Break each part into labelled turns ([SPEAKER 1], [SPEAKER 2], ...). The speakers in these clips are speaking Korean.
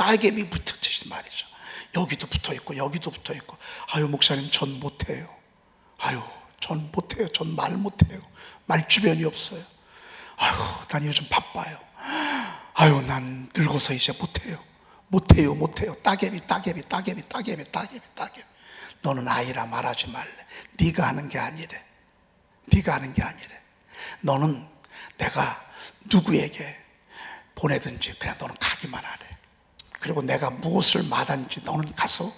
[SPEAKER 1] 따개비 붙듯이 말이죠. 여기도 붙어있고 여기도 붙어있고, 아유 목사님 전 못해요. 아유 전 못해요. 전 말 못해요. 말 주변이 없어요. 아유 난 요즘 바빠요. 아유 난 늙어서 이제 못해요. 못해요. 따개비. 너는 아이라 말하지 말래. 네가 하는 게 아니래. 너는 내가 누구에게 보내든지 그냥 너는 가기만 하래. 그리고 내가 무엇을 말하는지 너는 가서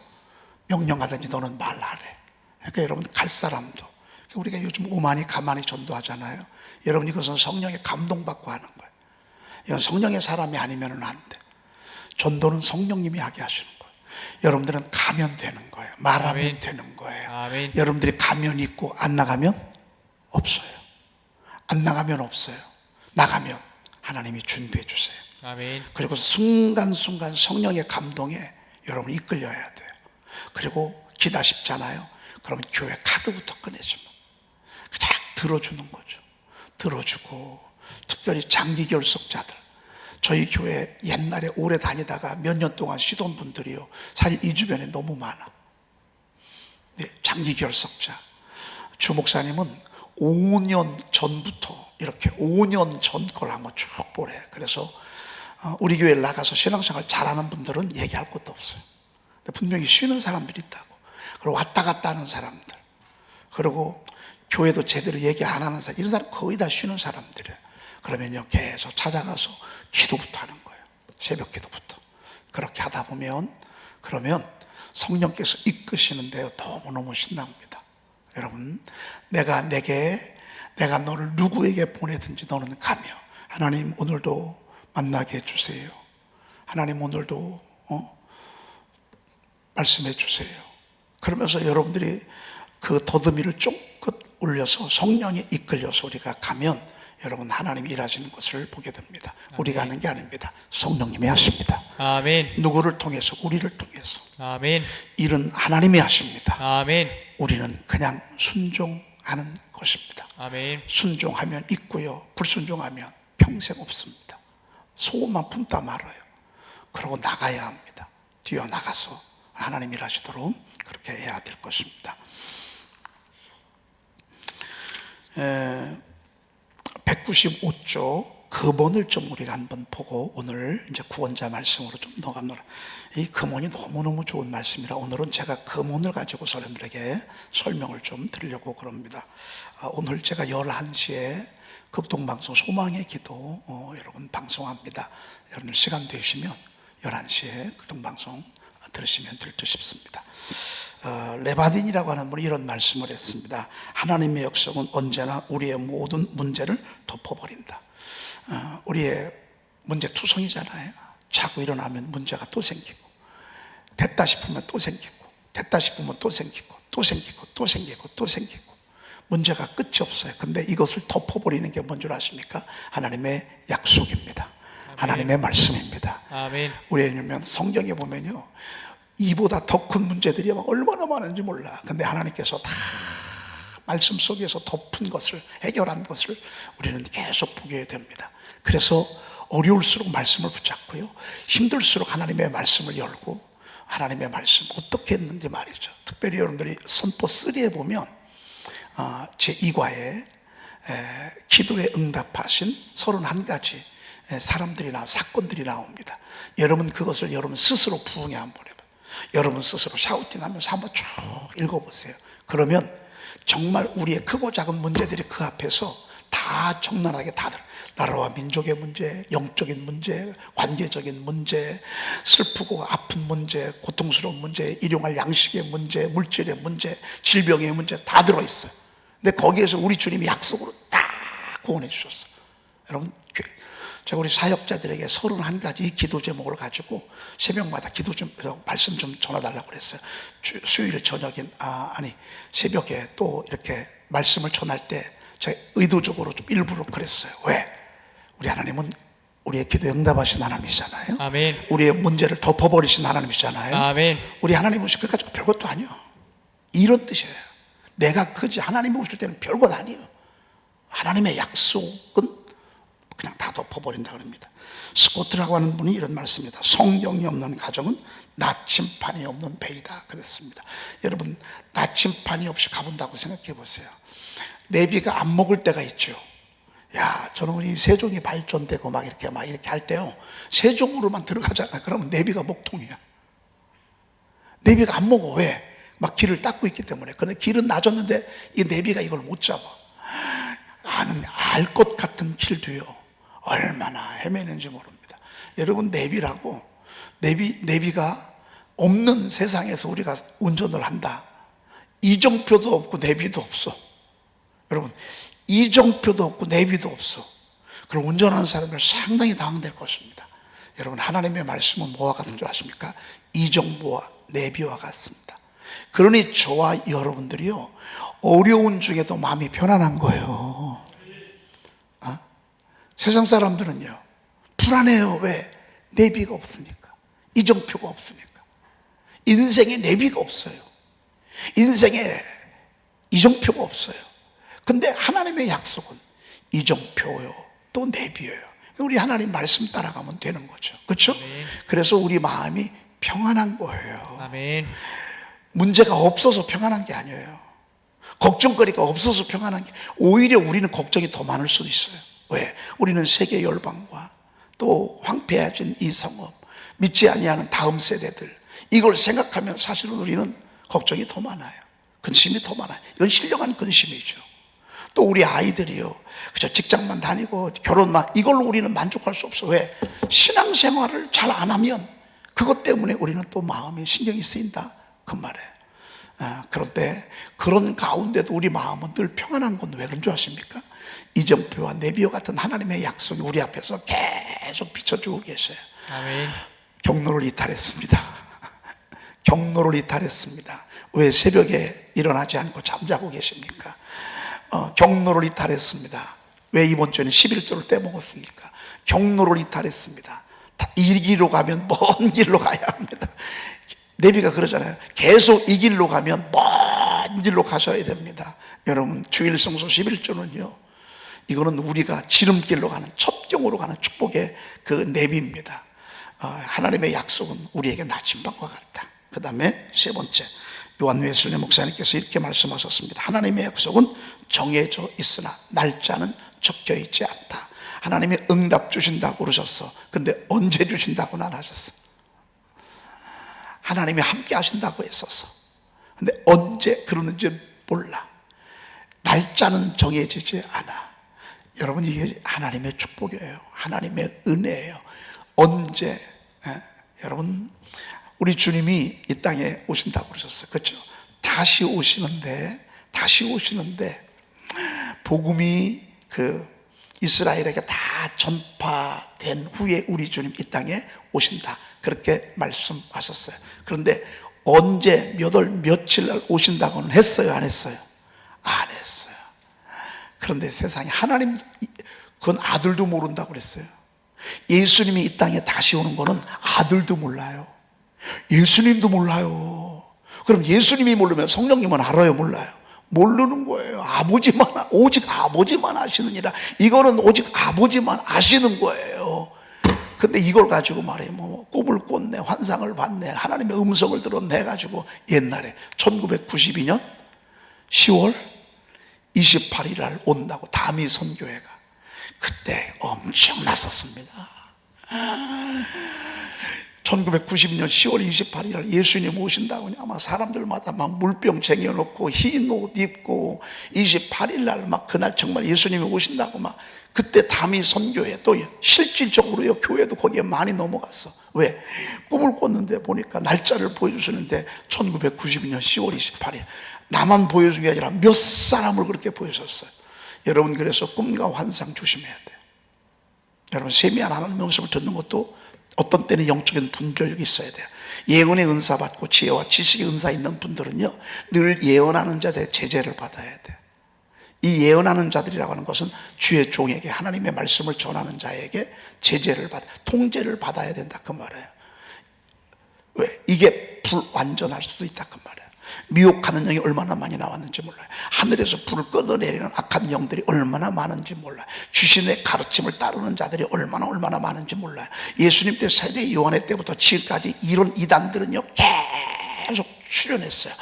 [SPEAKER 1] 명령하든지 너는 말하래. 그러니까 여러분, 갈 사람도, 우리가 요즘 오만이 가만히 전도하잖아요. 여러분, 이것은 성령의 감동받고 하는 거예요. 이건 성령의 사람이 아니면 안 돼. 전도는 성령님이 하게 하시는 거예요. 여러분들은 가면 되는 거예요. 말하면 아멘. 되는 거예요. 아멘. 여러분들이 가면 있고 안 나가면 없어요. 안 나가면 없어요. 나가면 하나님이 준비해 주세요. 아멘. 그리고 순간순간 성령의 감동에 여러분 이끌려야 돼요. 그리고 기다 싶잖아요. 그러면 교회 카드부터 꺼내주면 그냥 들어주는 거죠. 들어주고, 특별히 장기 결석자들, 저희 교회 옛날에 오래 다니다가 몇 년 동안 쉬던 분들이요, 사실 이 주변에 너무 많아. 네, 장기 결석자. 주 목사님은 5년 전부터 이렇게 5년 전 걸 한번 쭉 보래. 그래서 우리 교회에 나가서 신앙생활 잘하는 분들은 얘기할 것도 없어요. 분명히 쉬는 사람들이 있다고. 그리고 왔다 갔다 하는 사람들, 그리고 교회도 제대로 얘기 안 하는 사람, 이런 사람 거의 다 쉬는 사람들이에요. 그러면요, 계속 찾아가서 기도부터 하는 거예요. 새벽 기도부터. 그렇게 하다 보면, 그러면 성령께서 이끄시는데요, 너무너무 신납니다. 여러분, 내가 너를 누구에게 보내든지 너는 가며, 하나님 오늘도 만나게 해주세요. 하나님 오늘도 말씀해 주세요. 그러면서 여러분들이 그 더듬이를 쫑긋 올려서 성령에 이끌려서 우리가 가면 여러분, 하나님이 일하시는 것을 보게 됩니다. 아멘. 우리가 하는 게 아닙니다. 성령님이 하십니다. 아멘. 누구를 통해서? 우리를 통해서. 아멘. 일은 하나님이 하십니다. 아멘. 우리는 그냥 순종하는 것입니다. 아멘. 순종하면 있고요, 불순종하면 평생 없습니다. 소금만 품다 말아요. 그러고 나가야 합니다. 뛰어나가서 하나님 일하시도록 그렇게 해야 될 것입니다. 195쪽 금언을 좀 우리가 한번 보고 오늘 이제 구원자 말씀으로 좀 넘어가노라. 이 금언이 너무너무 좋은 말씀이라 오늘은 제가 금언을 가지고 여러분들에게 설명을 좀 드리려고 그럽니다. 오늘 제가 11시에 극동방송 소망의 기도 여러분 방송합니다. 여러분 시간 되시면 11시에 극동방송 들으시면 될 듯 싶습니다. 레바딘이라고 하는 분이 이런 말씀을 했습니다. 하나님의 역성은 언제나 우리의 모든 문제를 덮어버린다. 우리의 문제투성이잖아요. 자꾸 일어나면 문제가 또 생기고, 됐다 싶으면 또 생기고, 됐다 싶으면 또 생기고, 또 생기고, 또 생기고, 또 생기고, 문제가 끝이 없어요. 근데 이것을 덮어버리는 게 뭔 줄 아십니까? 하나님의 약속입니다. 아멘. 하나님의 말씀입니다. 아멘. 왜냐면 성경에 보면요, 이보다 더 큰 문제들이 막 얼마나 많은지 몰라. 근데 하나님께서 다 말씀 속에서 덮은 것을, 해결한 것을 우리는 계속 보게 됩니다. 그래서 어려울수록 말씀을 붙잡고요, 힘들수록 하나님의 말씀을 열고, 하나님의 말씀 어떻게 했는지 말이죠. 특별히 여러분들이 선포 3에 보면 제2과에 기도에 응답하신 31가지 사람들이 사건들이 나옵니다. 여러분 그것을 여러분 스스로 부흥에 한번 해봐요. 여러분 스스로 샤우팅하면서 한번 쭉 읽어보세요. 그러면 정말 우리의 크고 작은 문제들이 그 앞에서 다 적나라하게 다들, 나라와 민족의 문제, 영적인 문제, 관계적인 문제, 슬프고 아픈 문제, 고통스러운 문제, 일용할 양식의 문제, 물질의 문제, 질병의 문제 다 들어있어요. 근데 거기에서 우리 주님이 약속으로 다 구원해 주셨어요. 여러분, 제가 우리 사역자들에게 31가지 기도 제목을 가지고 새벽마다 기도 좀, 말씀 좀 전해달라고 그랬어요. 수요일 저녁인, 새벽에 또 이렇게 말씀을 전할 때 제가 의도적으로 좀 일부러 그랬어요. 왜? 우리 하나님은 우리의 기도에 응답하신 하나님이시잖아요. 아멘. 우리의 문제를 덮어버리신 하나님이시잖아요. 아멘. 우리 하나님은 그까지 별것도 아니에요. 이런 뜻이에요. 내가 크지 하나님이 오실 때는 별것 아니에요. 하나님의 약속은 그냥 다 덮어버린다 그럽니다. 스코트라고 하는 분이 이런 말씀입니다. 성경이 없는 가정은 나침판이 없는 배이다 그랬습니다. 여러분, 나침판이 없이 가본다고 생각해 보세요. 내비가 안 먹을 때가 있죠. 야, 저는 우리 세종이 발전되고 막 이렇게 할 때요, 세종으로만 들어가잖아요. 그러면 내비가 먹통이야. 내비가 안 먹어. 왜? 막 길을 닦고 있기 때문에. 그런데 길은 낮았는데 이 내비가 이걸 못 잡아. 아는 알 것 같은 길도요, 얼마나 헤매는지 모릅니다. 여러분, 내비가 없는 세상에서 우리가 운전을 한다. 이정표도 없고 내비도 없어. 여러분, 이정표도 없고 내비도 없어. 그럼 운전하는 사람은 상당히 당황될 것입니다. 여러분, 하나님의 말씀은 뭐와 같은 줄 아십니까? 이정표와 내비와 같습니다. 그러니 저와 여러분들이요, 어려운 중에도 마음이 편안한 거예요. 세상 사람들은요, 불안해요. 왜? 내비가 없으니까. 이정표가 없으니까. 인생에 내비가 없어요. 인생에 이정표가 없어요. 근데 하나님의 약속은 이정표요, 또 내비예요. 우리 하나님 말씀 따라가면 되는 거죠. 그렇죠?
[SPEAKER 2] 아멘.
[SPEAKER 1] 그래서 우리 마음이 평안한 거예요.
[SPEAKER 2] 아멘.
[SPEAKER 1] 문제가 없어서 평안한 게 아니에요. 걱정거리가 없어서 평안한 게, 오히려 우리는 걱정이 더 많을 수도 있어요. 왜? 우리는 세계 열방과 또 황폐해진 이 성업, 믿지 아니하는 다음 세대들, 이걸 생각하면 사실은 우리는 걱정이 더 많아요. 근심이 더 많아요. 이건 신령한 근심이죠. 또 우리 아이들이요, 그저 직장만 다니고 결혼만, 이걸로 우리는 만족할 수 없어. 왜? 신앙생활을 잘 안 하면 그것 때문에 우리는 또 마음이 신경이 쓰인다 그 말이에요. 그런데 그런 가운데도 우리 마음은 늘 평안한 건 왜 그런 줄 아십니까? 이정표와 내비와 같은 하나님의 약속이 우리 앞에서 계속 비춰주고 계셔요.
[SPEAKER 2] 아멘.
[SPEAKER 1] 경로를 이탈했습니다. 경로를 이탈했습니다. 왜 새벽에 일어나지 않고 잠자고 계십니까? 경로를 이탈했습니다. 왜 이번 주에는 11조를 떼먹었습니까? 경로를 이탈했습니다. 이 길로 가면 먼 길로 가야 합니다. 내비가 그러잖아요. 계속 이 길로 가면 먼 길로 가셔야 됩니다. 여러분, 주일 성소 11조는요, 이거는 우리가 지름길로 가는, 첩경으로 가는 축복의 그 내비입니다. 하나님의 약속은 우리에게 나침반과 같다. 그 다음에 세 번째, 요한 웨슬리 목사님께서 이렇게 말씀하셨습니다. 하나님의 약속은 정해져 있으나 날짜는 적혀 있지 않다. 하나님이 응답 주신다고 그러셨어. 근데 언제 주신다고는 안 하셨어. 하나님이 함께 하신다고 했었어. 근데 언제 그러는지 몰라. 날짜는 정해지지 않아. 여러분, 이게 하나님의 축복이에요. 하나님의 은혜예요. 언제, 여러분, 우리 주님이 이 땅에 오신다고 그러셨어요. 그렇죠? 다시 오시는데 복음이 그 이스라엘에게 다 전파된 후에 우리 주님 이 땅에 오신다, 그렇게 말씀하셨어요. 그런데 언제, 몇 월, 며칠 날 오신다고는 했어요, 안 했어요? 안 했어요. 그런데 세상에 하나님, 그건 아들도 모른다고 그랬어요. 예수님이 이 땅에 다시 오는 거는 아들도 몰라요. 예수님도 몰라요. 그럼 예수님이 모르면 성령님은 알아요, 몰라요? 모르는 거예요. 오직 아버지만 아시느니라. 이거는 오직 아버지만 아시는 거예요. 근데 이걸 가지고 말이에요, 꿈을 꿨네, 환상을 봤네, 하나님의 음성을 들었네 가지고 옛날에 1992년 10월 28일 날 온다고 다미 선교회가, 그때 엄청났었습니다. 1990년 10월 28일 날 예수님 오신다고 아마 사람들마다 막 물병 쟁여놓고 흰 옷 입고 28일 날 막 그날 정말 예수님이 오신다고 막, 그때 다미 선교회, 또 실질적으로요 교회도 거기에 많이 넘어갔어. 왜? 꿈을 꿨는데 보니까 날짜를 보여주시는데 1992년 10월 28일, 나만 보여준 게 아니라 몇 사람을 그렇게 보여줬어요. 여러분, 그래서 꿈과 환상 조심해야 돼요. 여러분, 세미한 하나님의 음성을 듣는 것도 어떤 때는 영적인 분별력이 있어야 돼요. 예언의 은사 받고 지혜와 지식의 은사 있는 분들은요, 늘 예언하는 자들의 제재를 받아야 돼요. 이 예언하는 자들이라고 하는 것은 주의 종에게, 하나님의 말씀을 전하는 자에게 제재를 받아, 통제를 받아야 된다 그 말이에요. 왜? 이게 불완전할 수도 있다 그 말이에요. 미혹하는 영이 얼마나 많이 나왔는지 몰라요. 하늘에서 불을 끄어내리는 악한 영들이 얼마나 많은지 몰라요. 주신의 가르침을 따르는 자들이 얼마나 많은지 몰라요. 예수님 때 세대 요한의 때부터 지금까지 이런 이단들은요 계속 출현했어요.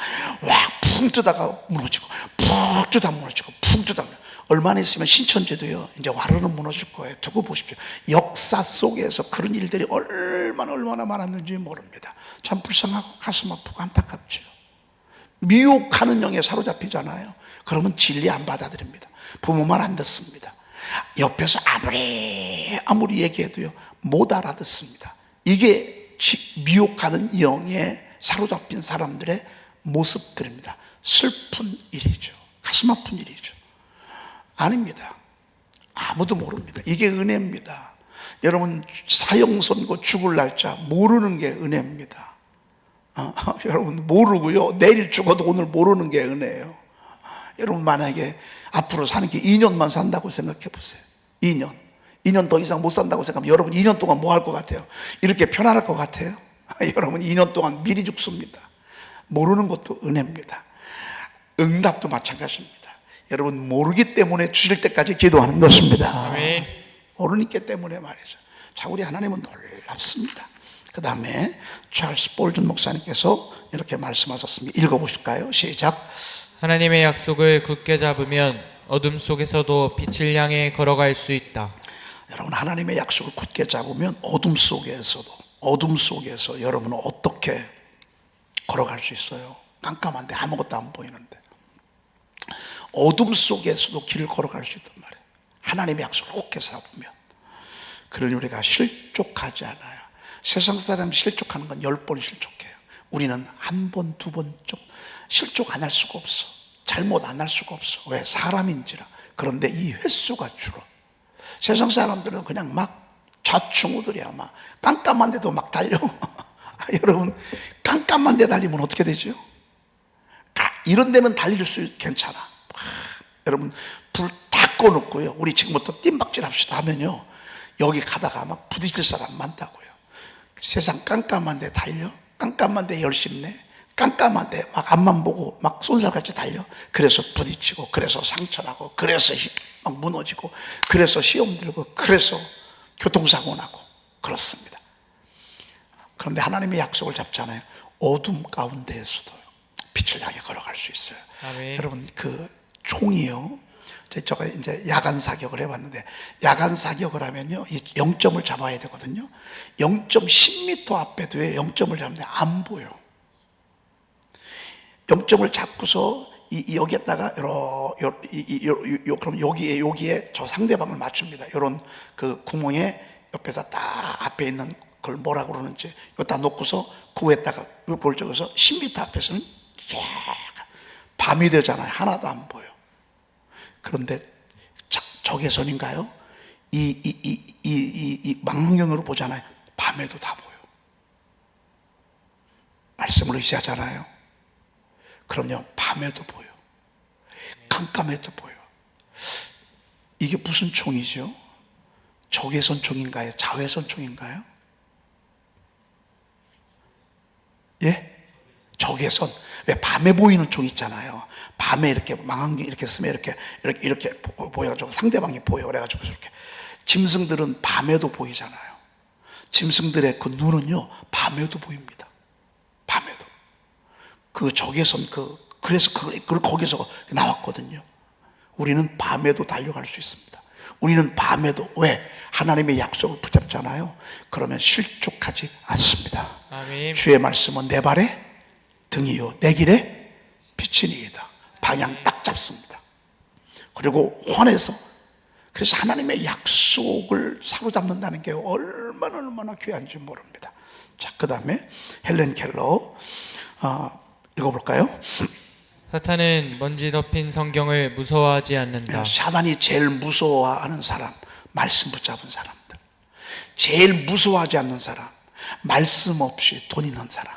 [SPEAKER 1] 와, 붕 뜨다가 무너지고, 붕 뜨다 무너지고, 붕 뜨다 무너지고. 얼마나 있으면 신천지도요 이제 와르르 무너질 거예요. 두고 보십시오. 역사 속에서 그런 일들이 얼마나 많았는지 모릅니다. 참 불쌍하고 가슴 아프고 안타깝죠. 미혹하는 영에 사로잡히잖아요. 그러면 진리 안 받아들입니다. 부모 말 안 듣습니다. 옆에서 아무리 얘기해도요 못 알아듣습니다. 이게 미혹하는 영에 사로잡힌 사람들의 모습들입니다. 슬픈 일이죠. 가슴 아픈 일이죠. 아닙니다. 아무도 모릅니다. 이게 은혜입니다. 여러분, 사형 선고 죽을 날짜 모르는 게 은혜입니다. 여러분, 모르고요 내일 죽어도 오늘 모르는 게 은혜예요. 여러분, 만약에 앞으로 사는 게 2년만 산다고 생각해 보세요. 2년 더 이상 못 산다고 생각하면 여러분 2년 동안 뭐 할 것 같아요? 이렇게 편안할 것 같아요? 여러분, 2년 동안 미리 죽습니다. 모르는 것도 은혜입니다. 응답도 마찬가지입니다. 여러분, 모르기 때문에 주실 때까지 기도하는 것입니다.
[SPEAKER 2] 아멘.
[SPEAKER 1] 모르니까 때문에 말이죠. 자, 우리 하나님은 놀랍습니다. 그 다음에 찰스 볼든 목사님께서 이렇게 말씀하셨습니다. 읽어보실까요? 시작.
[SPEAKER 2] 하나님의 약속을 굳게 잡으면 어둠 속에서도 빛을 향해 걸어갈 수 있다.
[SPEAKER 1] 여러분, 하나님의 약속을 굳게 잡으면 어둠 속에서 여러분은 어떻게 걸어갈 수 있어요? 깜깜한데 아무것도 안 보이는데 어둠 속에서도 길을 걸어갈 수 있단 말이에요. 하나님의 약속을 굳게 잡으면. 그러니 우리가 실족하지 않아요. 세상 사람 실족하는 건 10번 실족해요. 우리는 한 번, 두 번 실족 안 할 수가 없어. 잘못 안 할 수가 없어. 왜? 사람인지라. 그런데 이 횟수가 줄어. 세상 사람들은 그냥 막 좌충우들이야. 막 깜깜한 데도 막 달려. 여러분, 깜깜한 데 달리면 어떻게 되죠? 이런 데는 달릴 수 괜찮아. 여러분, 불 다 꺼놓고요 우리 지금부터 뜀박질 합시다 하면요 여기 가다가 막 부딪힐 사람 많다고요. 세상 깜깜한 데 달려, 깜깜한 데 열심히 내, 깜깜한 데 막 앞만 보고 막 쏜살같이 달려. 그래서 부딪히고, 그래서 상처나고, 그래서 막 무너지고, 그래서 시험 들고, 그래서 교통사고 나고 그렇습니다. 그런데 하나님의 약속을 잡잖아요. 어둠 가운데에서도 빛을 향해 걸어갈 수 있어요.
[SPEAKER 2] 아멘.
[SPEAKER 1] 여러분, 그 총이요, 제가 이제 야간 사격을 해봤는데, 야간 사격을 하면요 0점을 잡아야 되거든요. 0점 10m 앞에도 0점을 잡는데 안 보여. 0점을 잡고서 여기에다가 그럼 여기에 저 상대방을 맞춥니다. 이런 그 구멍에 옆에다 딱 앞에 있는 그걸 뭐라 그러는지 여기다 놓고서 그 위에다가 이걸 적어서 10m 앞에서는 밤이 되잖아요. 하나도 안 보여. 그런데 적외선인가요? 이 망원경으로 보잖아요. 밤에도 다 보여. 말씀을 의지하잖아요. 그럼요, 밤에도 보여. 깜깜해도 보여. 이게 무슨 총이죠? 적외선 총인가요? 자외선 총인가요? 예? 적외선. 왜 밤에 보이는 총 있잖아요. 밤에 이렇게 망원경 이렇게 쓰면 이렇게 보여가지고 상대방이 보여. 그래가지고 이렇게. 짐승들은 밤에도 보이잖아요. 짐승들의 그 눈은요, 밤에도 보입니다. 밤에도. 그 적외선 그래서 그걸 거기서 나왔거든요. 우리는 밤에도 달려갈 수 있습니다. 우리는 밤에도, 왜? 하나님의 약속을 붙잡잖아요. 그러면 실족하지 않습니다.
[SPEAKER 2] 아멘.
[SPEAKER 1] 주의 말씀은 내 발에 등이요 내 길에 빛이니이다. 방향 딱 잡습니다. 그리고 혼에서, 그래서 하나님의 약속을 사로잡는다는 게 얼마나 귀한지 모릅니다. 자, 그 다음에 헬렌 켈러 읽어볼까요?
[SPEAKER 2] 사탄은 먼지 덮인 성경을 무서워하지 않는다.
[SPEAKER 1] 사단이 제일 무서워하는 사람, 말씀 붙잡은 사람들. 제일 무서워하지 않는 사람, 말씀 없이 돈 있는 사람,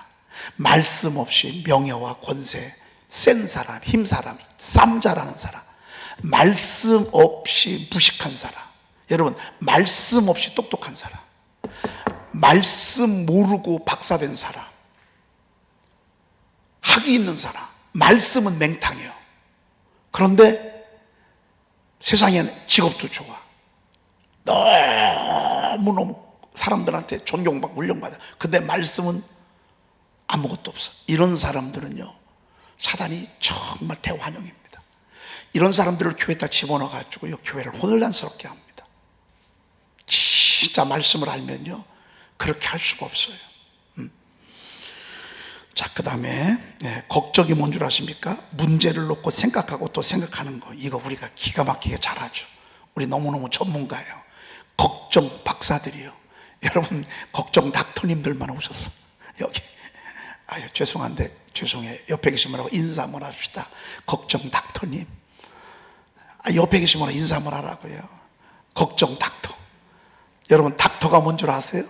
[SPEAKER 1] 말씀 없이 명예와 권세, 센 사람, 힘 사람, 쌈 잘하는 사람, 말씀 없이 무식한 사람. 여러분, 말씀 없이 똑똑한 사람, 말씀 모르고 박사된 사람, 학위 있는 사람, 말씀은 맹탕이에요. 그런데 세상에는 직업도 좋아. 너무너무 사람들한테 존경받고 훈련받아. 근데 말씀은 아무것도 없어. 이런 사람들은요, 사단이 정말 대환영입니다. 이런 사람들을 교회에다 집어넣어가지고요, 교회를 혼란스럽게 합니다. 진짜 말씀을 알면요, 그렇게 할 수가 없어요. 자, 그 다음에 걱정이 뭔 줄 아십니까? 문제를 놓고 생각하고 또 생각하는 거. 이거 우리가 기가 막히게 잘하죠. 우리 너무너무 전문가예요. 걱정 박사들이요. 여러분, 걱정 닥터님들만 오셨어. 여기. 아유, 죄송한데, 죄송해요. 옆에 계신 분하고 인사 한번 합시다. 걱정 닥터님. 옆에 계신 분하고 인사 한번 하라고요. 걱정 닥터. 여러분, 닥터가 뭔 줄 아세요?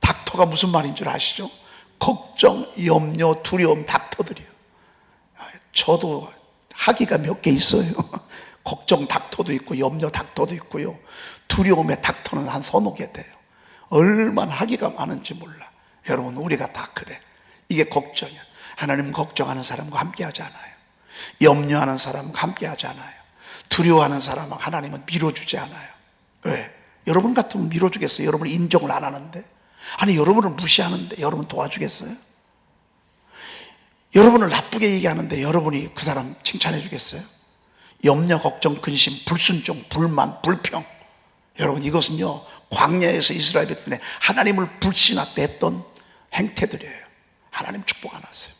[SPEAKER 1] 닥터가 무슨 말인 줄 아시죠? 걱정, 염려, 두려움 닥터들이요. 저도 학위가 몇 개 있어요. 걱정 닥터도 있고 염려 닥터도 있고요. 두려움의 닥터는 한 서너 개 돼요. 얼마나 학위가 많은지 몰라. 여러분, 우리가 다 그래. 이게 걱정이야. 하나님 걱정하는 사람과 함께 하지 않아요. 염려하는 사람과 함께 하지 않아요. 두려워하는 사람은 하나님은 밀어주지 않아요. 왜? 여러분 같으면 밀어주겠어요? 여러분 인정을 안 하는데. 아니, 여러분을 무시하는데 여러분 도와주겠어요? 여러분을 나쁘게 얘기하는데 여러분이 그 사람 칭찬해 주겠어요? 염려, 걱정, 근심, 불순종, 불만, 불평. 여러분, 이것은요, 광야에서 이스라엘 백성의 하나님을 불신하게 했던 행태들이에요. 하나님 축복 안 하세요.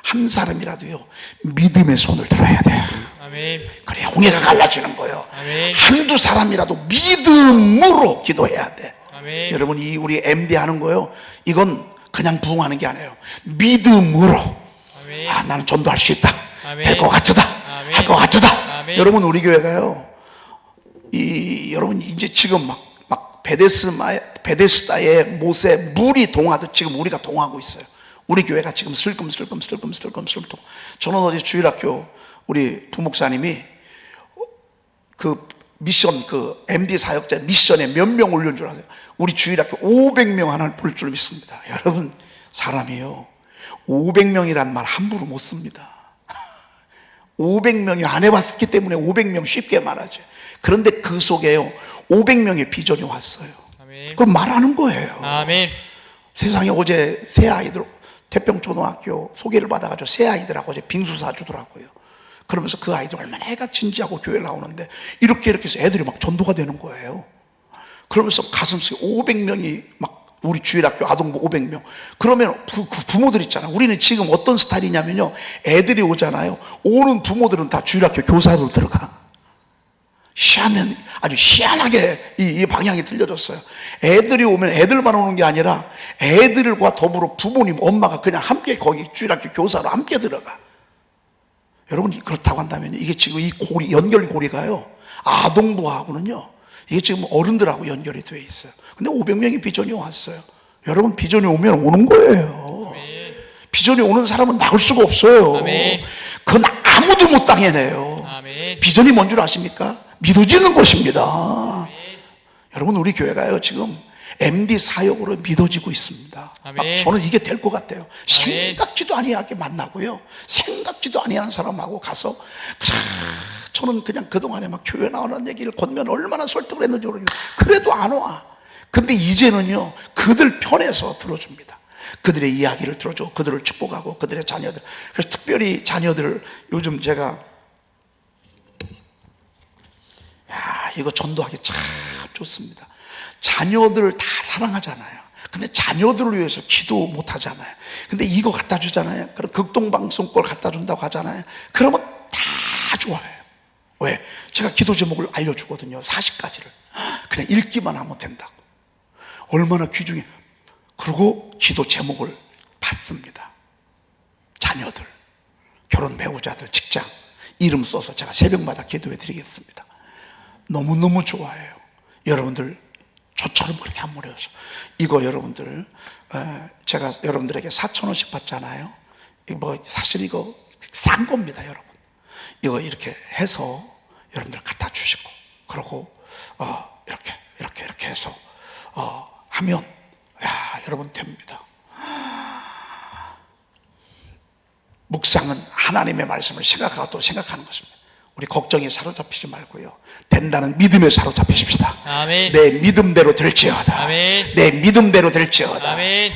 [SPEAKER 1] 한 사람이라도요, 믿음의 손을 들어야 돼요.
[SPEAKER 2] 아멘.
[SPEAKER 1] 그래야 홍해가 갈라지는 거예요.
[SPEAKER 2] 아멘.
[SPEAKER 1] 한두 사람이라도 믿음으로 기도해야 돼.
[SPEAKER 2] 아멘.
[SPEAKER 1] 여러분, 이 우리 MD 하는 거요, 이건 그냥 부흥하는 게 아니에요. 믿음으로.
[SPEAKER 2] 아멘.
[SPEAKER 1] 아, 나는 전도할 수 있다.
[SPEAKER 2] 아멘.
[SPEAKER 1] 될 것 같다.
[SPEAKER 2] 아멘.
[SPEAKER 1] 할 것 같다.
[SPEAKER 2] 아멘.
[SPEAKER 1] 여러분, 우리 교회가요, 여러분 이제 지금 막 베데스다의 못에 물이 동하듯 지금 우리가 동하고 있어요. 우리 교회가 지금 슬금슬금. 저는 어제 주일학교 우리 부목사님이 그 미션, 그 MD 사역자 미션에 몇 명 올린 줄 아세요? 우리 주일학교 500명 하나를 볼 줄 믿습니다. 여러분, 사람이요, 500명이란 말 함부로 못 씁니다. 500명이 안 해봤기 때문에 500명 쉽게 말하죠. 그런데 그 속에요, 500명의 비전이 왔어요.
[SPEAKER 2] 아멘.
[SPEAKER 1] 그걸 말하는 거예요.
[SPEAKER 2] 아멘.
[SPEAKER 1] 세상에 어제 새 아이들, 태평초등학교 소개를 받아가지고 새 아이들하고 어제 빙수 사주더라고요. 그러면서 그 아이들 얼마나 애가 진지하고 교회 나오는데 이렇게 해서 애들이 막 전도가 되는 거예요. 그러면서 가슴속에 500명이 막 우리 주일학교 아동부 500명. 그러면 그 부모들 있잖아. 우리는 지금 어떤 스타일이냐면요, 애들이 오잖아요. 오는 부모들은 다 주일학교 교사로 들어가. 아주 희한하게 이 방향이 틀려졌어요. 애들이 오면 애들만 오는 게 아니라 애들과 더불어 부모님, 엄마가 그냥 함께 거기 주일학교 교사로 함께 들어가. 여러분, 그렇다고 한다면 이게 지금 이 고리, 연결고리가요, 아동부하고는요, 이게 지금 어른들하고 연결이 되어 있어요. 근데 500명이 비전이 왔어요. 여러분, 비전이 오면 오는 거예요.
[SPEAKER 2] 아멘.
[SPEAKER 1] 비전이 오는 사람은 막을 수가 없어요.
[SPEAKER 2] 아멘.
[SPEAKER 1] 그건 아무도 못 당해내요.
[SPEAKER 2] 아멘.
[SPEAKER 1] 비전이 뭔 줄 아십니까? 믿어지는 것입니다.
[SPEAKER 2] 아멘.
[SPEAKER 1] 여러분, 우리 교회가요, 지금 MD 사역으로 믿어지고 있습니다.
[SPEAKER 2] 아멘.
[SPEAKER 1] 저는 이게 될 것 같아요.
[SPEAKER 2] 아멘.
[SPEAKER 1] 생각지도 아니하게 만나고요, 생각지도 아니하는 사람하고 가서 저는 그냥 그동안에 막 교회 나오는 얘기를 건면 얼마나 설득을 했는지 모르겠어요. 그래도 안 와. 근데 이제는요, 그들 편에서 들어줍니다. 그들의 이야기를 들어줘, 그들을 축복하고 그들의 자녀들. 그래서 특별히 자녀들, 요즘 제가 이거 전도하기 참 좋습니다. 자녀들 다 사랑하잖아요. 근데 자녀들을 위해서 기도 못 하잖아요. 근데 이거 갖다 주잖아요. 그럼 극동방송 걸 갖다 준다고 하잖아요. 그러면 다 좋아해요. 왜? 제가 기도 제목을 알려주거든요. 40가지를. 그냥 읽기만 하면 된다고. 얼마나 귀중해. 그리고 기도 제목을 받습니다. 자녀들, 결혼 배우자들, 직장 이름 써서 제가 새벽마다 기도해 드리겠습니다. 너무너무 좋아해요. 여러분들 저처럼 그렇게 안 모여서 이거 여러분들, 제가 여러분들에게 4,000원씩 받잖아요. 사실 이거 싼 겁니다, 여러분. 이거 이렇게 해서 여러분들 갖다 주시고, 그러고 이렇게 해서 하면 여러분 됩니다. 묵상은 하나님의 말씀을 생각하고 또 생각하는 것입니다. 우리 걱정에 사로잡히지 말고요, 된다는 믿음에 사로잡히십시다.
[SPEAKER 2] 아멘.
[SPEAKER 1] 내 믿음대로 될지어다.
[SPEAKER 2] 아멘.
[SPEAKER 1] 내 믿음대로 될지어다.
[SPEAKER 2] 아멘.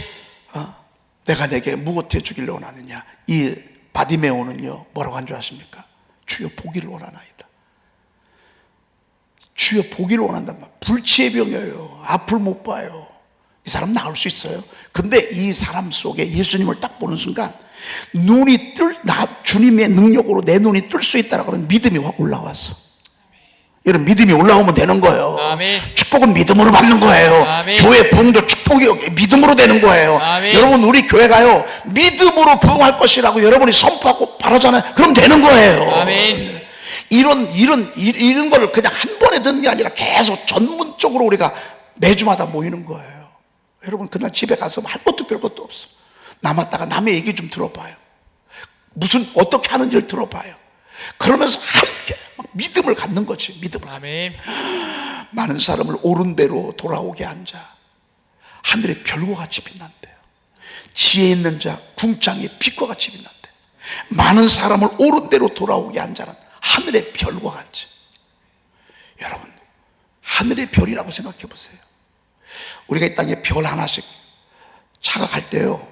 [SPEAKER 1] 내가 내게 무엇해 주기를 원하느냐. 이 바디메오는요 뭐라고 한 줄 아십니까? 주여 보기를 원하나이다. 주여 보기를 원한단 말. 불치의 병이에요. 앞을 못 봐요. 이 사람 나을 수 있어요. 근데 이 사람 속에 예수님을 딱 보는 순간 눈이 주님의 능력으로 내 눈이 뜰 수 있다라고 하는 믿음이 확 올라왔어. 이런 믿음이 올라오면 되는 거예요.
[SPEAKER 2] 아멘.
[SPEAKER 1] 축복은 믿음으로 받는 거예요.
[SPEAKER 2] 아멘.
[SPEAKER 1] 교회 부흥도 축복이 믿음으로 되는 거예요.
[SPEAKER 2] 아멘.
[SPEAKER 1] 여러분, 우리 교회가요 믿음으로 부흥할 것이라고 여러분이 선포하고 바라잖아요. 그럼 되는 거예요.
[SPEAKER 2] 아멘.
[SPEAKER 1] 이런 걸 그냥 한 번에 듣는 게 아니라 계속 전문적으로 우리가 매주마다 모이는 거예요. 여러분, 그날 집에 가서 할 것도 별 것도 없어. 남았다가 남의 얘기 좀 들어봐요. 어떻게 하는지를 들어봐요. 그러면서 함께 막 믿음을 갖는 거지. 믿음을.
[SPEAKER 2] 아멘.
[SPEAKER 1] 많은 사람을 옳은 대로 돌아오게 한 자, 하늘의 별과 같이 빛난대요. 지혜 있는 자 궁창의 빛과 같이 빛난대. 많은 사람을 옳은 대로 돌아오게 한 자는 하늘의 별과 같이. 여러분, 하늘의 별이라고 생각해 보세요. 우리가 이 땅에 별 하나씩 차가 갈 때요,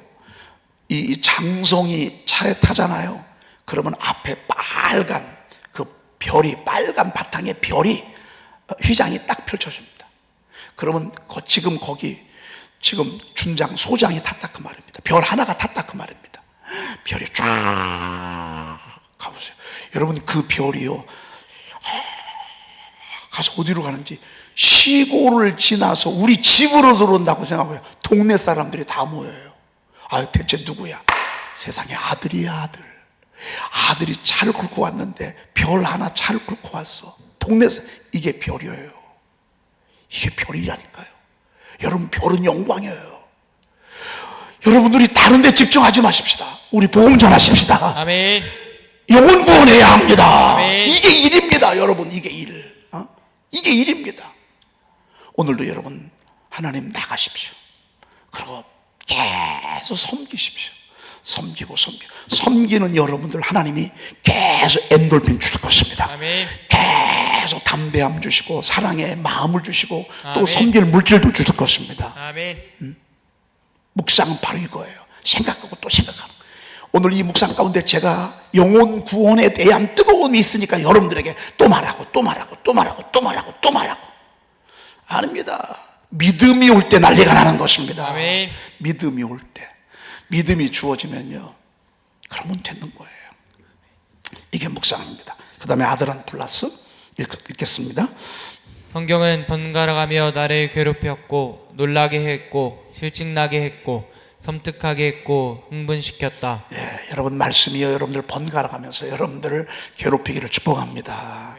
[SPEAKER 1] 이 장송이 차에 타잖아요. 그러면 앞에 빨간 그 별이, 빨간 바탕에 별이, 휘장이 딱 펼쳐집니다. 그러면 지금 준장, 소장이 탔다 그 말입니다. 별 하나가 탔다 그 말입니다. 별이 쫙 가보세요. 여러분, 그 별이요 가서 어디로 가는지, 시골을 지나서 우리 집으로 들어온다고 생각해요. 동네 사람들이 다 모여요. 대체 누구야? 세상에 아들이야, 아들. 아들이 차를 긁고 왔는데 별 하나 차를 긁고 왔어. 이게 별이에요. 이게 별이라니까요. 여러분, 별은 영광이에요. 여러분, 우리 다른 데 집중하지 마십시다. 우리 복음 전하십시다.
[SPEAKER 2] 아멘.
[SPEAKER 1] 영혼 구원해야 합니다.
[SPEAKER 2] 아멘.
[SPEAKER 1] 이게 일입니다. 여러분, 이게 일. 이게 일입니다. 오늘도 여러분, 하나님 나가십시오. 그리고 계속 섬기십시오. 섬기는 여러분들 하나님이 계속 엔돌핀 주실 것입니다.
[SPEAKER 2] 아멘.
[SPEAKER 1] 계속 담대함 주시고 사랑의 마음을 주시고 또
[SPEAKER 2] 아멘.
[SPEAKER 1] 섬길 물질도 주실 것입니다.
[SPEAKER 2] 아멘.
[SPEAKER 1] 묵상은 바로 이거예요. 생각하고 또 생각하는 거예요. 오늘 이 묵상 가운데 제가 영혼 구원에 대한 뜨거움이 있으니까 여러분들에게 또 말하고 아닙니다. 믿음이 올 때 난리가 나는 것입니다.
[SPEAKER 2] 아멘.
[SPEAKER 1] 믿음이 올 때, 믿음이 주어지면요, 그러면 되는 거예요. 이게 묵상입니다. 그 다음에 아들 플러스 읽겠습니다.
[SPEAKER 2] 성경은 번갈아가며 나를 괴롭혔고 놀라게 했고 실직나게 했고 섬뜩하게 했고 흥분시켰다.
[SPEAKER 1] 여러분, 말씀이요 여러분들 번갈아가면서 여러분들을 괴롭히기를 축복합니다.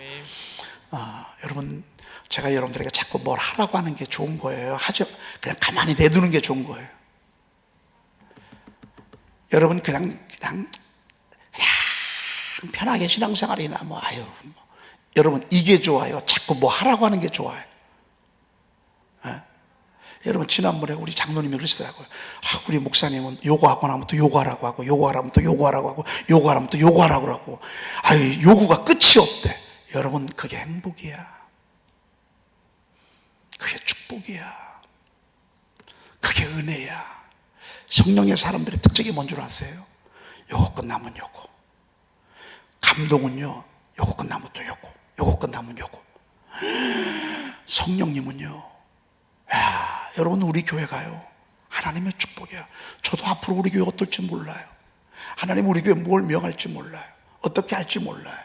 [SPEAKER 1] 여러분, 제가 여러분들에게 자꾸 뭘 하라고 하는 게 좋은 거예요. 그냥 가만히 내두는 게 좋은 거예요. 여러분, 그냥 편하게 신앙생활이나 여러분, 이게 좋아요. 자꾸 뭐 하라고 하는 게 좋아요. 여러분, 지난번에 우리 장로님이 그러시더라고요. 우리 목사님은 요구하고 나면 또 요구하라고 하고, 요구하라면 또 요구하라고 하고, 요구하라면 또 요구하라고 하고, 요구가 끝이 없대. 여러분, 그게 행복이야. 그게 축복이야. 그게 은혜야. 성령의 사람들의 특징이 뭔 줄 아세요? 요거 끝나면 요거. 감동은요, 요거 끝나면 또 요거. 요거 끝나면 요거. 성령님은요, 여러분, 우리 교회가요, 하나님의 축복이야. 저도 앞으로 우리 교회 어떨지 몰라요. 하나님 우리 교회 뭘 명할지 몰라요. 어떻게 할지 몰라요.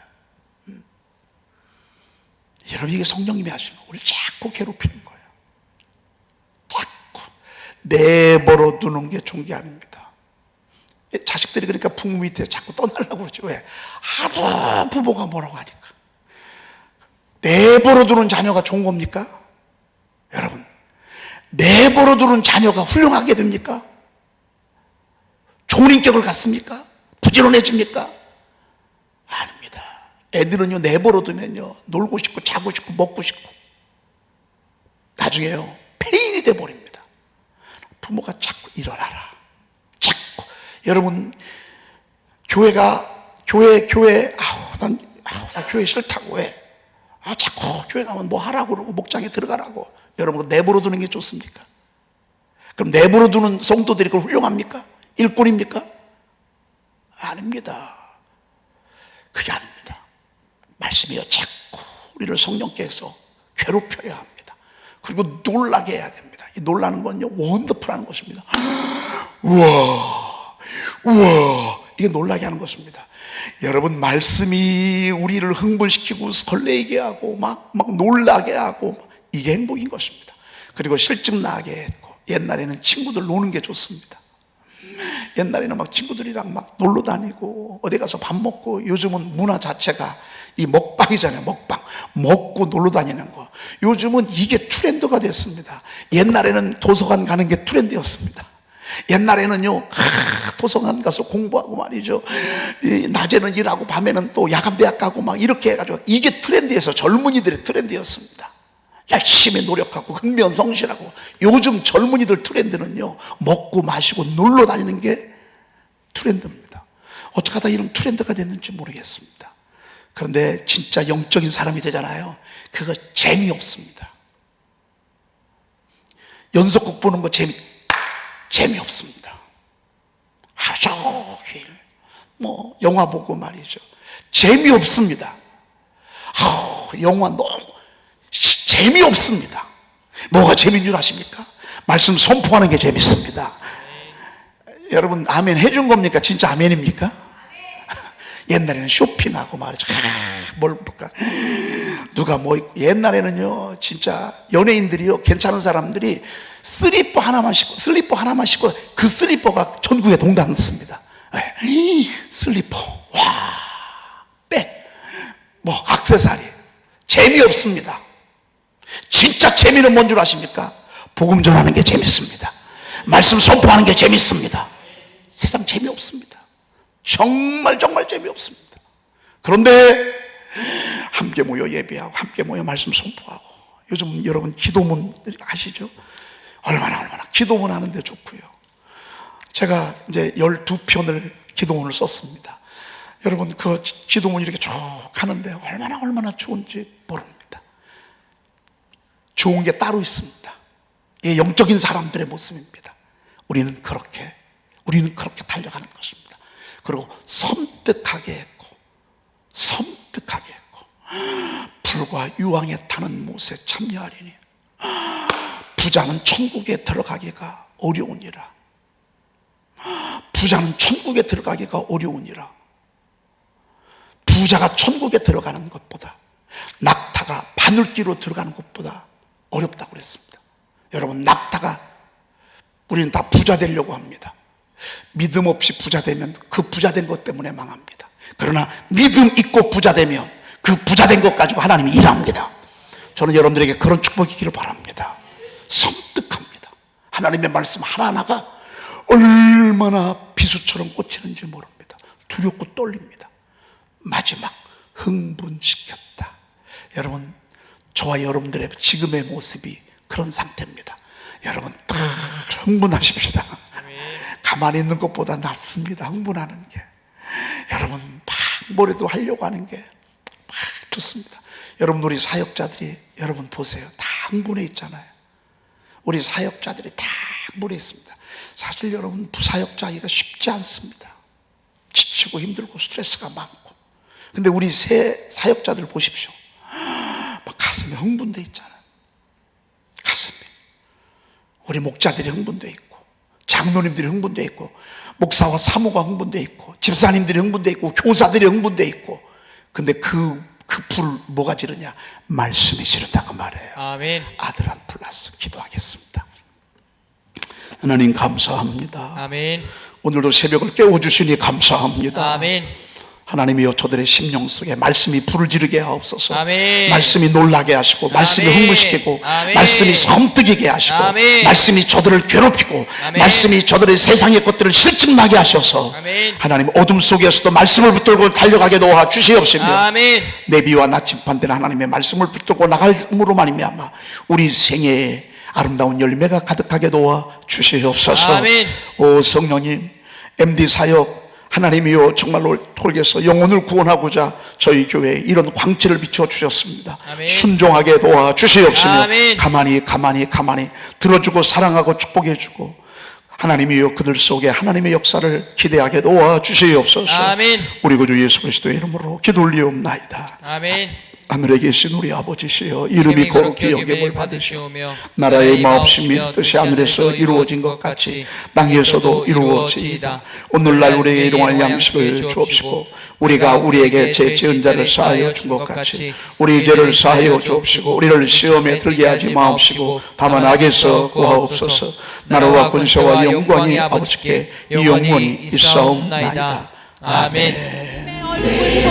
[SPEAKER 1] 여러분, 이게 성령님이 하신 거. 우리를 자꾸 괴롭히는 거예요. 자꾸 내버려 두는 게 좋은 게 아닙니다. 자식들이 그러니까 부모 밑에 자꾸 떠나려고 그러죠. 왜? 하도 부모가 뭐라고 하니까. 내버려 두는 자녀가 좋은 겁니까? 여러분, 내버려 두는 자녀가 훌륭하게 됩니까? 좋은 인격을 갖습니까? 부지런해집니까? 아닙니다. 애들은요, 내버려 두면요, 놀고 싶고 자고 싶고 먹고 싶고 나중에요, 폐인이 돼버립니다. 부모가 자꾸 일어나라, 자꾸. 여러분, 교회, 나 교회 싫다고 해. 자꾸 교회 가면 뭐 하라고 그러고 목장에 들어가라고. 여러분, 내버려 두는 게 좋습니까? 그럼 내버려 두는 성도들이 그걸 훌륭합니까? 일꾼입니까? 아닙니다. 그게 아닙니다. 말씀이요, 자꾸 우리를 성령께서 괴롭혀야 합니다. 그리고 놀라게 해야 됩니다. 이 놀라는 건요, 원더풀하는 것입니다. 우와, 이게 놀라게 하는 것입니다. 여러분, 말씀이 우리를 흥분시키고 설레게 하고 막 놀라게 하고, 이게 행복인 것입니다. 그리고 실증 나게 했고, 옛날에는 친구들 노는 게 좋습니다. 옛날에는 막 친구들이랑 막 놀러 다니고 어디 가서 밥 먹고, 요즘은 문화 자체가 이 먹방이잖아요. 먹고 놀러 다니는 거. 요즘은 이게 트렌드가 됐습니다. 옛날에는 도서관 가는 게 트렌드였습니다. 옛날에는요, 도서관 가서 공부하고 말이죠, 낮에는 일하고 밤에는 또 야간대학 가고 막 이렇게 해가지고, 이게 트렌드에서 젊은이들의 트렌드였습니다. 열심히 노력하고 근면성실하고. 요즘 젊은이들 트렌드는요, 먹고 마시고 놀러 다니는 게 트렌드입니다. 어떻게 하다 이런 트렌드가 됐는지 모르겠습니다. 그런데 진짜 영적인 사람이 되잖아요. 그거 재미없습니다. 연속극 보는 거 재미없습니다. 하루 종일 뭐 영화 보고 말이죠, 재미없습니다. 영화 너무 재미없습니다. 뭐가 재미인 줄 아십니까? 말씀 선포하는 게 재밌습니다. 여러분, 아멘 해준 겁니까? 진짜 아멘입니까? 옛날에는 쇼핑하고 말이죠. 뭘 볼까? 누가 뭐 입고. 옛날에는요, 진짜 연예인들이요, 괜찮은 사람들이 슬리퍼 하나만 신고 그 슬리퍼가 전국에 동당했습니다. 슬리퍼, 와, 백, 뭐 액세서리. 재미없습니다. 진짜 재미는 뭔 줄 아십니까? 복음 전하는 게 재밌습니다. 말씀 선포하는 게 재밌습니다. 세상 재미없습니다. 정말 재미없습니다. 그런데 함께 모여 예배하고 함께 모여 말씀 선포하고, 요즘 여러분 기도문 아시죠? 얼마나 기도문 하는데 좋고요. 제가 이제 12편을 기도문을 썼습니다. 여러분, 그 기도문 이렇게 쭉 하는데 얼마나 좋은지 모릅니다. 좋은 게 따로 있습니다. 이게 영적인 사람들의 모습입니다. 우리는 그렇게 달려가는 것입니다. 그리고 섬뜩하게 했고 불과 유황에 타는 못에 참여하리니 부자는 천국에 들어가기가 어려우니라. 부자가 천국에 들어가는 것보다 낙타가 바늘기로 들어가는 것보다 어렵다고 그랬습니다. 여러분, 우리는 다 부자 되려고 합니다. 믿음 없이 부자 되면 그 부자 된 것 때문에 망합니다. 그러나 믿음 있고 부자 되면 그 부자 된 것 가지고 하나님이 일합니다. 저는 여러분들에게 그런 축복이 있기를 바랍니다. 섬뜩합니다. 하나님의 말씀 하나하나가 얼마나 비수처럼 꽂히는지 모릅니다. 두렵고 떨립니다. 마지막 흥분시켰다. 여러분, 저와 여러분들의 지금의 모습이 그런 상태입니다. 여러분, 딱 흥분하십시다. 가만히 있는 것보다 낫습니다. 흥분하는 게. 여러분, 막 뭐라도 하려고 하는 게 막 좋습니다. 여러분, 우리 사역자들이, 여러분 보세요, 다 흥분해 있잖아요. 우리 사역자들이 다 흥분해 있습니다. 사실 여러분, 부사역자이기가 쉽지 않습니다. 지치고 힘들고 스트레스가 많고. 근데 우리 새 사역자들 보십시오. 막 가슴에 흥분돼 있잖아요. 가슴에. 우리 목자들이 흥분돼 있고, 장로님들이 흥분돼 있고, 목사와 사모가 흥분돼 있고, 집사님들이 흥분돼 있고, 교사들이 흥분돼 있고. 근데 그 불을 뭐가 지르냐? 말씀이 지른다고 말해요.
[SPEAKER 2] 아멘.
[SPEAKER 1] 아들 안 플러스. 기도하겠습니다. 하나님, 감사합니다.
[SPEAKER 2] 아멘.
[SPEAKER 1] 오늘도 새벽을 깨워주시니 감사합니다.
[SPEAKER 2] 아멘.
[SPEAKER 1] 하나님이여, 저들의 심령 속에 말씀이 불을 지르게 하옵소서.
[SPEAKER 2] 아멘.
[SPEAKER 1] 말씀이 놀라게 하시고, 말씀이
[SPEAKER 2] 아멘.
[SPEAKER 1] 흥분시키고,
[SPEAKER 2] 아멘.
[SPEAKER 1] 말씀이 섬뜩이게 하시고,
[SPEAKER 2] 아멘.
[SPEAKER 1] 말씀이 저들을 괴롭히고,
[SPEAKER 2] 아멘.
[SPEAKER 1] 말씀이 저들의 세상의 것들을 실증나게 하셔서,
[SPEAKER 2] 아멘.
[SPEAKER 1] 하나님, 어둠 속에서도 말씀을 붙들고 달려가게 도와 주시옵시며,
[SPEAKER 2] 아멘.
[SPEAKER 1] 내비와 나침반대는 하나님의 말씀을 붙들고 나갈므로 말미암아 우리 생애에 아름다운 열매가 가득하게 도와 주시옵소서.
[SPEAKER 2] 아멘.
[SPEAKER 1] 오 성령님, MD 사역 하나님이여 정말로 통해서 영혼을 구원하고자 저희 교회에 이런 광채를 비춰 주셨습니다.
[SPEAKER 2] 아멘.
[SPEAKER 1] 순종하게 도와 주시옵시며
[SPEAKER 2] 아멘.
[SPEAKER 1] 가만히 들어주고 사랑하고 축복해주고 하나님이여 그들 속에 하나님의 역사를 기대하게 도와 주시옵소서.
[SPEAKER 2] 아멘.
[SPEAKER 1] 우리 구주 예수 그리스도의 이름으로 기도 올리옵나이다.
[SPEAKER 2] 아멘.
[SPEAKER 1] 하늘에 계신 우리 아버지시여 이름이 거룩히 여김을 받으시오.
[SPEAKER 2] 받으시오며
[SPEAKER 1] 나라의 마옵시며 뜻이 하늘에서 이루어진 것 같이 땅에서도 이루어지이다. 오늘날 우리에게 일용할 양식을 주옵시고 우리가 우리에게 제 지은 자를 사하여 준 것 같이 우리 죄를 사하여 주옵시고 우리를 시험에 들게 하지 마옵시고 다만 악에서 구하옵소서. 나라와 권세와 영광이 아버지께 영원히 있사옵나이다.
[SPEAKER 2] 아멘.